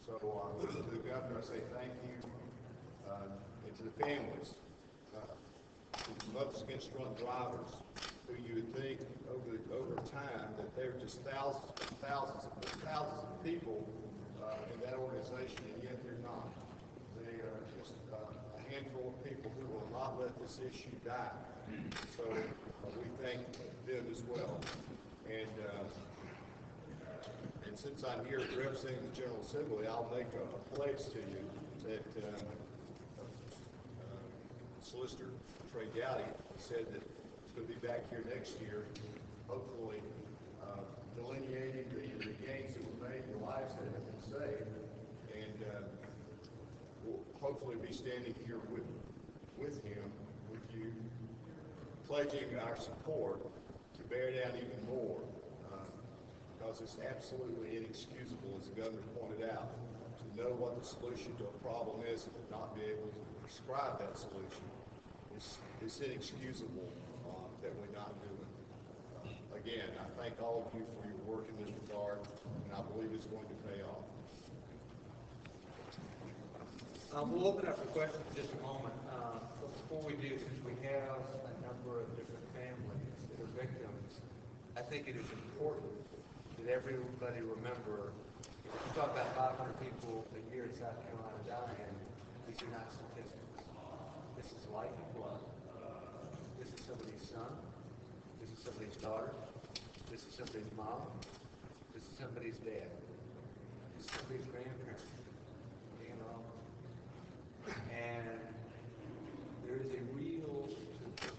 So to the governor, I say thank you, and to the families, to the Mothers Against Drunk Drivers, who you would think over time that they're just thousands of people in that organization, and yet they're not. They are just a handful of people who will not let this issue die. So we thank them as well. And since I'm here representing the General Assembly, I'll make a pledge to you that Solicitor Trey Gowdy said that he's going to be back here next year, hopefully delineating the gains that were made, the lives that have been saved, and we'll hopefully be standing here with him, with you, pledging our support to bear down even more. Because it's absolutely inexcusable, as the governor pointed out, to know what the solution to a problem is and not be able to prescribe that solution. It's inexcusable that we're not doing. Again, I thank all of you for your work in this regard, and I believe it's going to pay off. We'll open up for questions in just a moment. But before we do, since we have a number of different families that are victims, I think it is important that everybody remember, if you talk about 500 people a year in South Carolina dying, these are not statistics. This is life and blood. This is somebody's son. This is somebody's daughter. This is somebody's mom. This is somebody's dad. This is somebody's grandparent. You know? And there is a real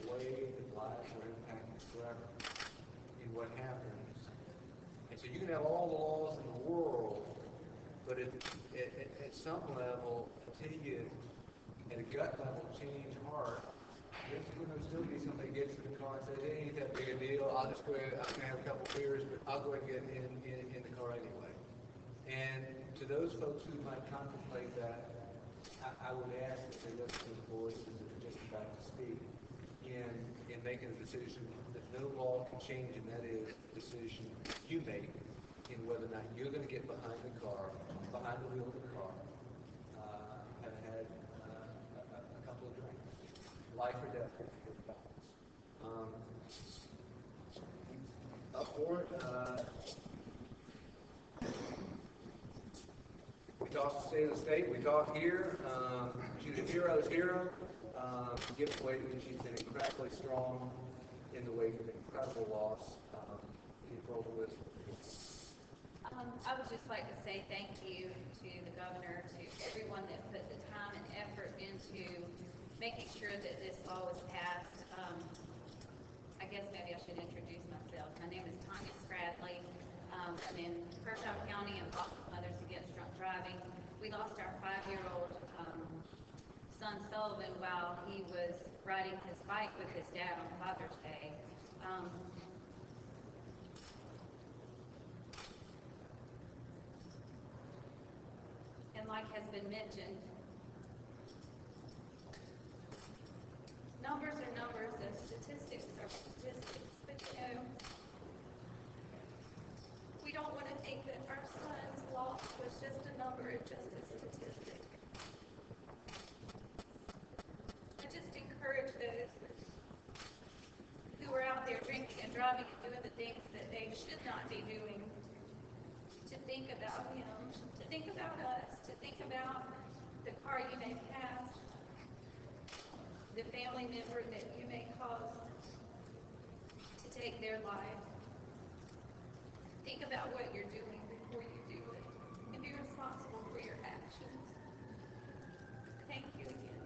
way that lives are impacted forever in what happens. So you can have all the laws in the world, but at some level, until you, at a gut level, change heart, there's going to still be somebody gets in the car and says, hey, ain't that big a deal, I'm going to have a couple of beers, but I'll go ahead and get in the car anyway. And to those folks who might contemplate that, I would ask that they listen to the voices that are just about to speak in making a decision that no law can change, and that is the decision you make in whether or not you're going to get behind the wheel of the car, having had a couple of drinks, life or death. Up for it. We talk state of the state. We talk here. She's a hero's hero. Giveaway that she's been incredibly strong in the wake of incredible loss. I would just like to say thank you to the governor, to everyone that put the time and effort into making sure that this law was passed. I guess maybe I should introduce myself. My name is Tanya Spradley. I'm in Kershaw County and Boston Mothers Against Drunk Driving. We lost our 5-year-old son Sullivan while he was riding his bike with his dad on Father's Day. And like has been mentioned, numbers are numbers and statistics are statistics, but we don't want to think that our son's loss was just a number and just a statistic. I just encourage those who are out there drinking and driving and doing the things that they should not be doing to think about him, to think about us, to think about the car you may pass, the family member that you may cause to take their life. Think about what you're doing before you do it, and be responsible for your actions. Thank you again.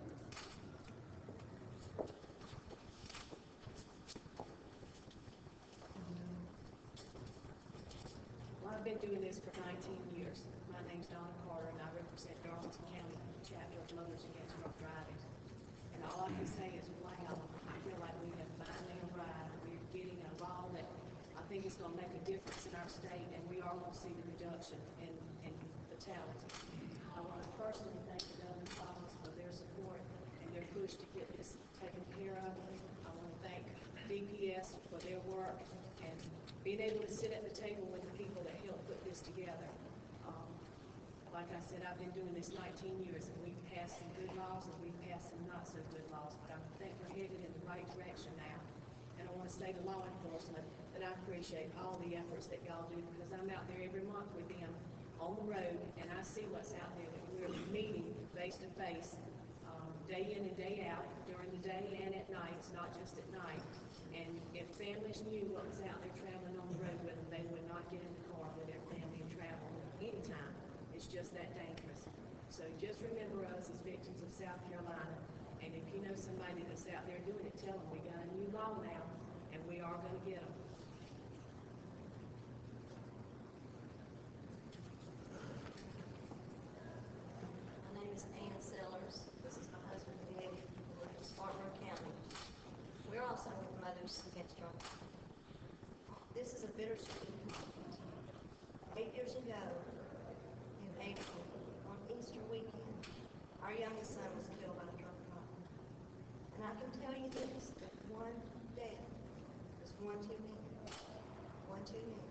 Well, I've been doing this for 19 years. My name's Donna Carter, and I represent Darlington County chapter of Mothers Against Drunk Driving. And all I can say is, wow, I feel like we have finally arrived. We're getting a law that I think is going to make a difference in our state, and we are going to see the reduction in fatality. I want to personally thank the governor's office for their support and their push to get this taken care of. I want to thank DPS for their work and being able to sit at the table with the people that helped put this together. like I said, I've been doing this 19 years, and we've passed some good laws, and we've passed some not so good laws, but I think we're headed in the right direction now. And I want to say to law enforcement that I appreciate all the efforts that y'all do, because I'm out there every month with them on the road, and I see what's out there, that we're meeting face to face, day in and day out, during the day and at night. It's not just at night. And if families knew what was out there traveling on the road with them, they would not get in the car with their family and travel anytime. It's just that dangerous. So just remember us as victims of South Carolina. And if you know somebody that's out there doing it, tell them we got a new law now, and we are going to get them. My name is Ann Sellers. This is my husband, Eddie. We're in Spartanburg County. We're also mothers against drunk driving. This is a bittersweet moment. 8 years ago, in April, on Easter weekend, our youngest son was killed by a drunk driver. And I can tell you this, that one death is one too many. One too many.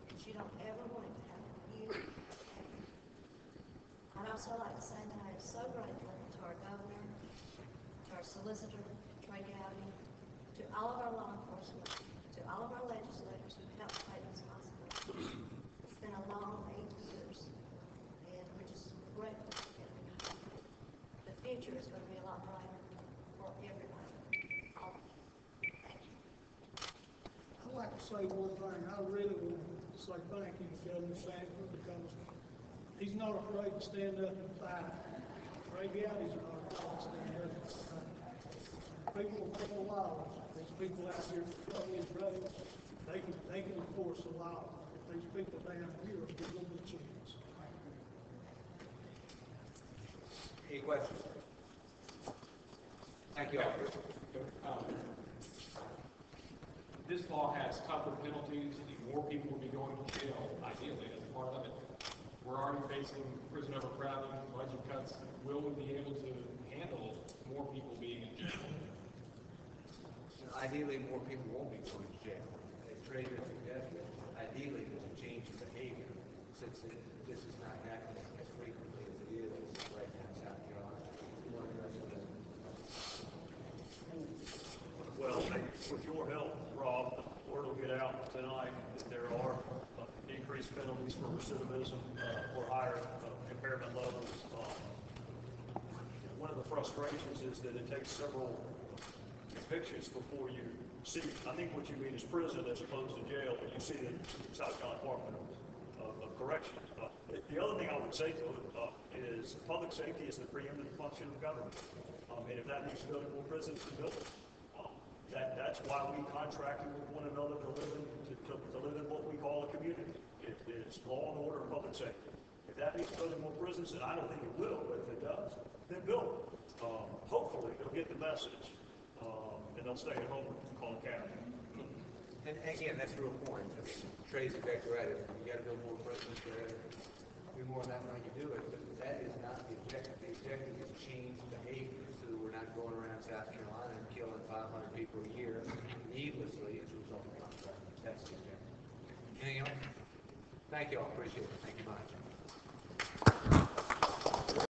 And you don't ever want it to happen to you. I'd also like to say that I am so grateful to our governor, to our solicitor, Trey Gowdy, to all of our law enforcement, to all of our legislators who helped fight this possible. It's been a long 8 years, and we're just grateful for it. The future is going to be a lot brighter for everybody. All of you. Thank you. I'd like to say one thing. I really want to say thank you to Governor Sanford, because he's not afraid to stand up and fight. Trey Gowdy's not afraid to stand up and fight. People with the laws, these people out here on these roads, they can enforce the law. If these people down here will give them a chance. Any questions? Thank you all. This law has tougher penalties, more people will be going to jail, ideally, as part of it. We're already facing prison overcrowding, budget cuts. Will we be able to handle more people being in jail? Ideally, more people won't be going to jail. As Trey just suggested, ideally, there's a change in behavior, since this is not happening as frequently as it is right now in South Carolina. You want to address that? Well, with your help, Rob, word will get out tonight that there are increased penalties for recidivism or higher impairment levels. One of the frustrations is that it takes several convictions before you see, I think what you mean is prison as opposed to jail, but you see the South Carolina Department of Corrections. The other thing I would say to it is public safety is the preeminent function of government. And if that means building more prisons, to build it. That's why we contracted with one another to live in what we call a community. It's law and order and public safety. If that means building more prisons, and I don't think it will, but if it does, then build it. Hopefully they'll get the message, and they'll stay at home and call it county. And again, that's your point. I mean, Trey's exactly right. You got to build more prisons, you got to do more of that when you do it. But that is not the objective. The objective is change behavior so that we're not going around South Carolina and killing 500 people a year needlessly as a result of contracting. That's the objective. Anything else? Thank you all. Appreciate it. Thank you much.